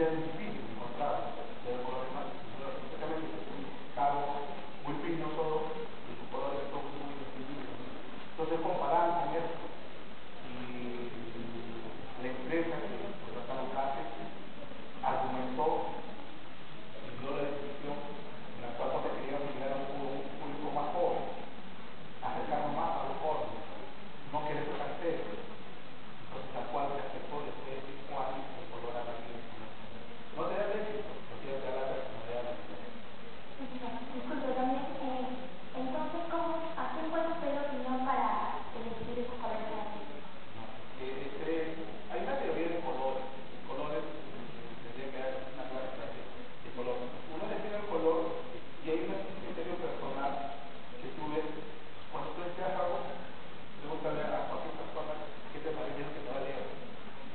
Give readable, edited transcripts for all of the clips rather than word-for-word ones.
ya es difícil encontrar de los colores más, especialmente si es un cabo muy fino todo y sus colores son muy distintivos. Entonces compararon con esto y la empresa que contrataron clases argumentó y dio la decisión en la cual no se quería llegar a un público más joven, acercarnos más a los jóvenes, no querer tocar serio. Entonces la cual se aceptó después de 5 años el color amarillo. No te da el éxito, pero sí te da la personalidad de la empresa. Disculpe, también, entonces, ¿a quién puede usted la opinión para elegir esos colores de la Hay una teoría de colores. Colores, tendría que haber una clase de colores. Uno define el color y hay un criterio personal que tú ves. Cuando tú deseas algo, pregúntale a cualquier persona qué te parece lo que te va a leer.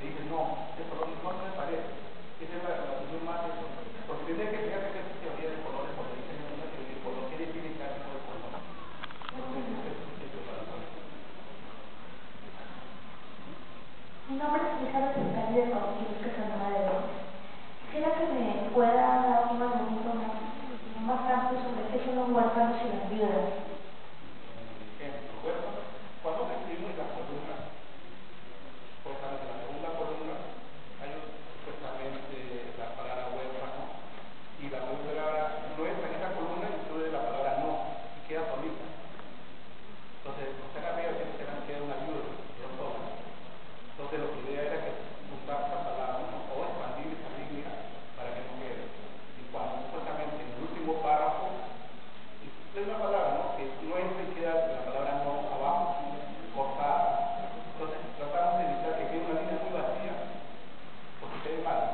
Y dices, no, ese color no me parece. Esa es la opinión más de eso. Porque tendría que fijarte que es teoría de colores, cuando dicen una teoría de color, ¿qué define cada tipo de color? Entonces, ese es un criterio para todo. Mi nombre es Elizabeth Escalí de Coahuila, Sonora de León. Quisiera que me pueda dar un argumento más amplio sobre qué son los huérfanos y las viudas. Los huérfanos, cuando escribimos la columna, colocan en la segunda columna, hay supuestamente la palabra huérfano, y la palabra nuestra en esa columna incluye la palabra no, y queda solita. Entonces, usted arriba tiene que queda una viuda, queda sola. Entonces, lo que la idea era que juntar esa palabra, ¿no? O expandir esa línea para que no quede. Y cuando supuestamente en el último párrafo, es una palabra, ¿no? Que no es que queda la palabra no abajo, cortada. Entonces, tratamos de evitar que quede una línea muy vacía, porque quede mal.